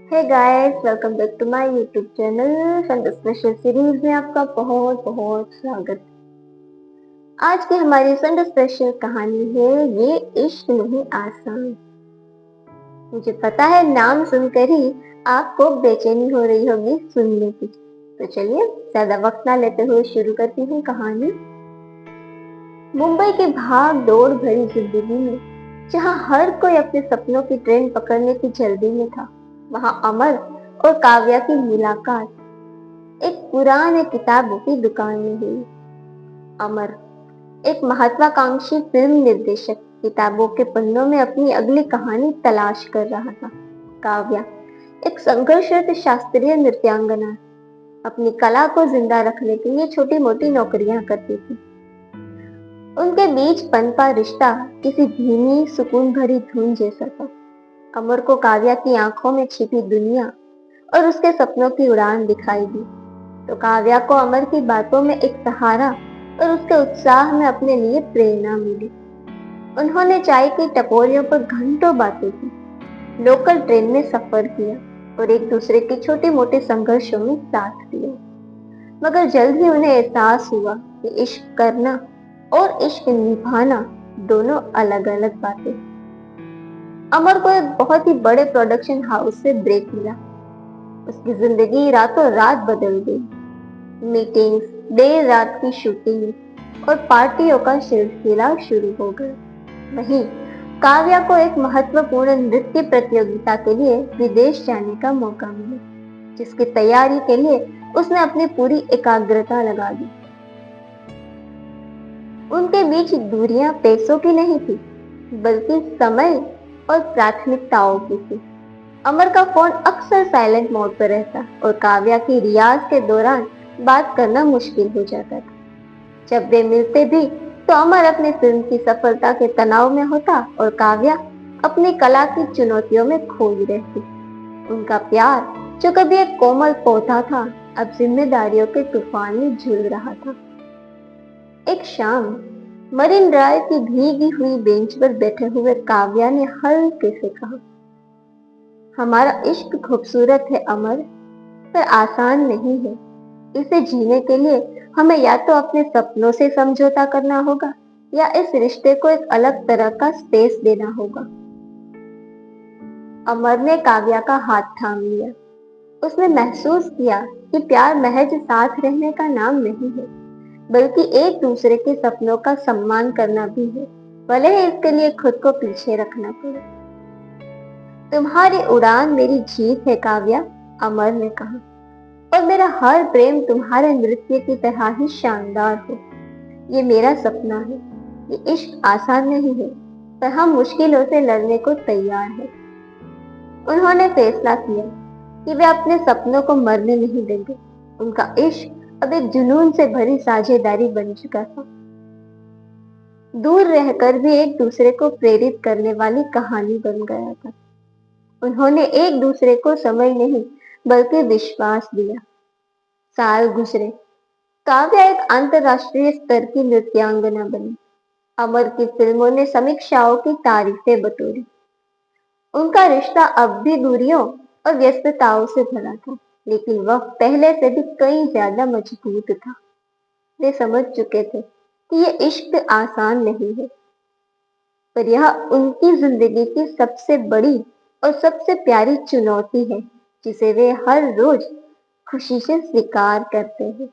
Hey guys, welcome back to my YouTube channel Sunday special series में आपका बहुत बहुत स्वागत। आज की हमारी संडे स्पेशल कहानी है ये इश्क नहीं आसान। मुझे पता है नाम सुनकर ही आपको बेचैनी हो रही होगी सुनने की, तो चलिए ज्यादा वक्त ना लेते हुए शुरू करती हूँ कहानी। मुंबई की भाग दौड़ भरी जिंदगी में जहाँ हर कोई अपने सपनों की ट्रेन पकड़ने की जल्दी में था, वहाँ अमर और काव्या की मुलाकात एक पुराने किताबों की दुकान में हुई। अमर एक महत्वाकांक्षी फिल्म निर्देशक किताबों के पन्नों में अपनी अगली कहानी तलाश कर रहा था। काव्या एक संघर्षरत शास्त्रीय नृत्यांगना अपनी कला को जिंदा रखने के लिए छोटी मोटी नौकरियां करती थी। उनके बीच पनपा रिश्ता किसी धीमी सुकून भरी धुन जैसा था। अमर को काव्या की आंखों में छिपी दुनिया और उसके सपनों की उड़ान दिखाई दी, तो काव्या को अमर की बातों में एक सहारा और उसके उत्साह में अपने लिए प्रेरणा मिली। उन्होंने चाय की टपोरियों पर घंटों बातें की, लोकल ट्रेन में सफर किया और एक दूसरे के छोटे मोटे संघर्षों में साथ दिया। मगर जल्द ही उन्हें एहसास हुआ कि इश्क करना और इश्क निभाना दोनों अलग अलग बातें। अमर को एक बहुत ही बड़े प्रोडक्शन हाउस से ब्रेक मिला। उसकी जिंदगी रातों रात बदल गई। मीटिंग्स, देर रात की शूटिंग और पार्टियों का सिलसिला शुरू हो गया। वहीं काव्या को एक महत्वपूर्ण नृत्य प्रतियोगिता के लिए विदेश जाने का मौका मिला, जिसकी तैयारी के लिए उसने अपनी पूरी एकाग्रता लगा दी। उनके बीच दूरियां पैसों की नहीं थी, बल्कि समय और प्राथमिकताओं की थी। अमर का फोन अक्सर साइलेंट मोड पर रहता और काव्या की रियाज के दौरान बात करना मुश्किल हो जाता था। जब वे मिलते भी तो अमर अपनी फिल्म की सफलता के तनाव में होता और काव्या अपनी कला की चुनौतियों में खोई रहती। उनका प्यार जो कभी एक कोमल पौधा था, अब जिम्मेदारियों के तूफान में झूल रहा था। एक शाम मरीन ड्राइव की भीगी हुई बेंच पर बैठे हुए काव्या ने हल्के से कहा, हमारा इश्क खूबसूरत है अमर, पर आसान नहीं है। इसे जीने के लिए हमें या तो अपने सपनों से समझौता करना होगा या इस रिश्ते को एक अलग तरह का स्पेस देना होगा। अमर ने काव्या का हाथ थाम लिया। उसने महसूस किया कि प्यार महज साथ रहने का नाम नहीं है, बल्कि एक दूसरे के सपनों का सम्मान करना भी है, भले ही इसके लिए खुद को पीछे रखना पड़े। तुम्हारी उड़ान मेरी जीत है काव्या, अमर ने कहा, और मेरा हर प्रेम तुम्हारे नृत्य की तरह ही शानदार हो। ये मेरा सपना है। ये इश्क आसान नहीं है, पर हम मुश्किलों से लड़ने को तैयार हैं। उन्होंने फैसला किया कि वे अपने सपनों को मरने नहीं देंगे। उनका इश्क अब एक जुनून से भरी साझेदारी बन चुका था, दूर रहकर भी एक दूसरे को प्रेरित करने वाली कहानी बन गया था। उन्होंने एक दूसरे को समय नहीं बल्कि विश्वास दिया। साल गुजरे। काव्या एक अंतरराष्ट्रीय स्तर की नृत्यांगना बनी। अमर की फिल्मों ने समीक्षाओं की तारीफें बटोरी। उनका रिश्ता अब भी दूरियों और व्यस्तताओं से भरा था, लेकिन वह पहले से भी कई ज्यादा मजबूत था। वे समझ चुके थे कि यह इश्क आसान नहीं है, पर यह उनकी जिंदगी की सबसे बड़ी और सबसे प्यारी चुनौती है, जिसे वे हर रोज खुशी से स्वीकार करते हैं।